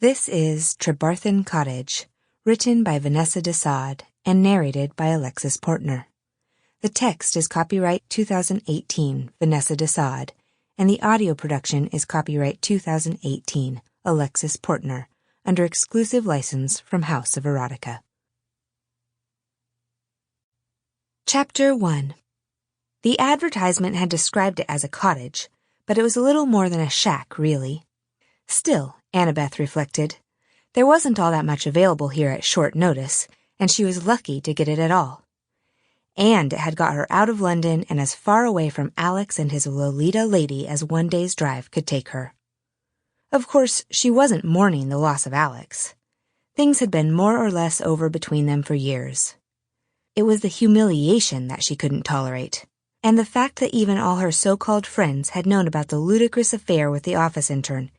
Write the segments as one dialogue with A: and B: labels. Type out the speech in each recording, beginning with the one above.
A: This is Trebarthen Cottage, written by Vanessa De Sade and narrated by Alexis Portner. The text is copyright 2018 Vanessa De Sade, and the audio production is copyright 2018 Alexis Portner, under exclusive license from House of Erotica. Chapter 1. The advertisement had described it as a cottage, but it was a little more than a shack, really. Still, Annabeth reflected, there wasn't all that much available here at short notice, and she was lucky to get it at all. And it had got her out of London and as far away from Alex and his Lolita lady as one day's drive could take her. Of course, she wasn't mourning the loss of Alex. Things had been more or less over between them for years. It was the humiliation that she couldn't tolerate, and the fact that even all her so-called friends had known about the ludicrous affair with the office intern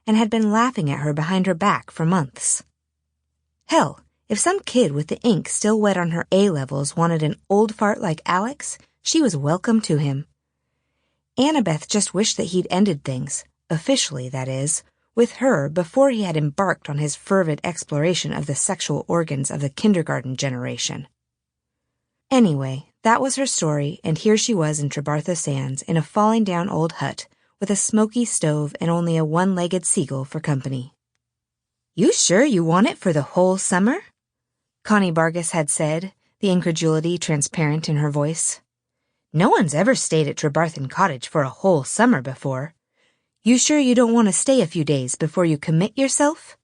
A: and had been laughing at her behind her back for months. Hell, if some kid with the ink still wet on her A-levels wanted an old fart like Alex, she was welcome to him. Annabeth just wished that he'd ended things, officially that is, with her before he had embarked on his fervid exploration of the sexual organs of the kindergarten generation. Anyway, that was her story, and here she was in Trebarthen Sands in a falling-down old hut, with a smoky stove and only a one-legged seagull for company. "You sure you want it for the whole summer?" Connie Bargus had said, the incredulity transparent in her voice. "No one's ever stayed at Trebarthen Cottage for a whole summer before. You sure you don't want to stay a few days before you commit yourself?"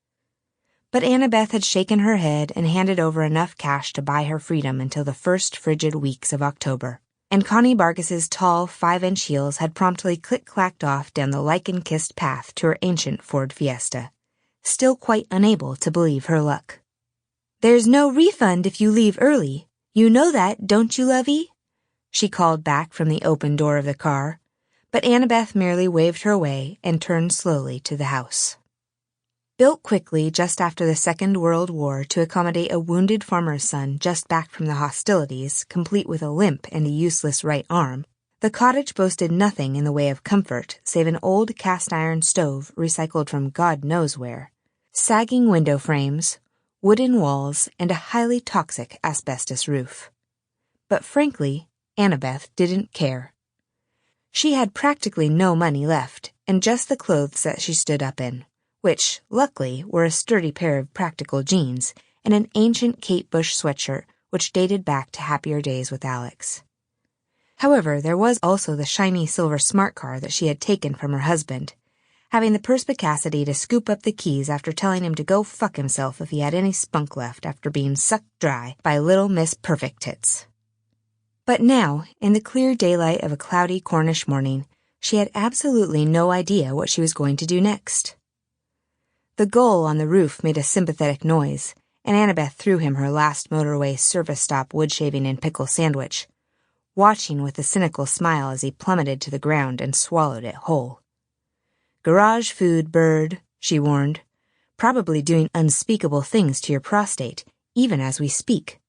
A: But Annabeth had shaken her head and handed over enough cash to buy her freedom until the first frigid weeks of October. And Connie Bargus's tall 5-inch heels had promptly click-clacked off down the lichen-kissed path to her ancient Ford Fiesta, still quite unable to believe her luck. "There's no refund if you leave early. You know that, don't you, lovey?" she called back from the open door of the car, but Annabeth merely waved her away and turned slowly to the house. Built quickly just after the Second World War to accommodate a wounded farmer's son just back from the hostilities, complete with a limp and a useless right arm, the cottage boasted nothing in the way of comfort save an old cast-iron stove recycled from God knows where, sagging window frames, wooden walls, and a highly toxic asbestos roof. But frankly, Annabeth didn't care. She had practically no money left, and just the clothes that she stood up in, which, luckily, were a sturdy pair of practical jeans and an ancient Kate Bush sweatshirt which dated back to happier days with Alex. However, there was also the shiny silver smart car that she had taken from her husband, having the perspicacity to scoop up the keys after telling him to go fuck himself if he had any spunk left after being sucked dry by little Miss Perfect Tits. But now, in the clear daylight of a cloudy Cornish morning, she had absolutely no idea what she was going to do next. The gull on the roof made a sympathetic noise, and Annabeth threw him her last motorway service stop wood-shaving and pickle sandwich, watching with a cynical smile as he plummeted to the ground and swallowed it whole. "Garage food, bird," she warned, "probably doing unspeakable things to your prostate, even as we speak."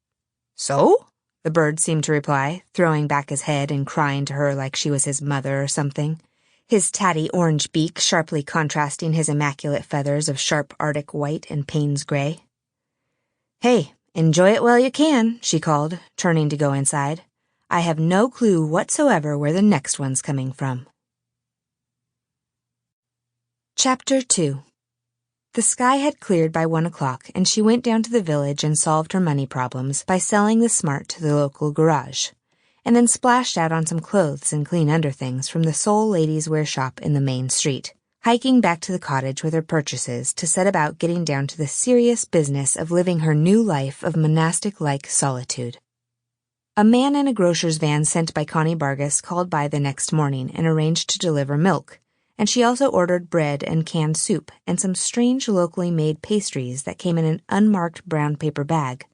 A: "So?" the bird seemed to reply, throwing back his head and crying to her like she was his mother or something, his tatty orange beak sharply contrasting his immaculate feathers of sharp Arctic white and Payne's gray. "Hey, enjoy it while you can," she called, turning to go inside. "I have no clue whatsoever where the next one's coming from." Chapter 2. The sky had cleared by 1 o'clock, and she went down to the village and solved her money problems by selling the smart to the local garage, and then splashed out on some clothes and clean underthings from the sole ladies' wear shop in the main street, hiking back to the cottage with her purchases to set about getting down to the serious business of living her new life of monastic-like solitude. A man in a grocer's van sent by Connie Bargus called by the next morning and arranged to deliver milk, and she also ordered bread and canned soup and some strange locally made pastries that came in an unmarked brown paper bag.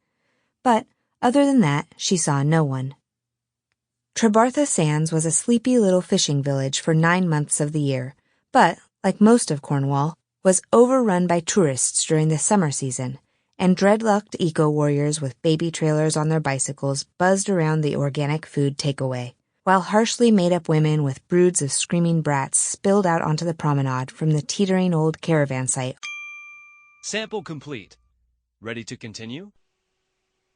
A: But, other than that, she saw no one. Trebarthen Sands was a sleepy little fishing village for 9 months of the year, but, like most of Cornwall, was overrun by tourists during the summer season, and dreadlocked eco-warriors with baby trailers on their bicycles buzzed around the organic food takeaway, while harshly made-up women with broods of screaming brats spilled out onto the promenade from the teetering old caravan site
B: Sample complete. Ready to continue?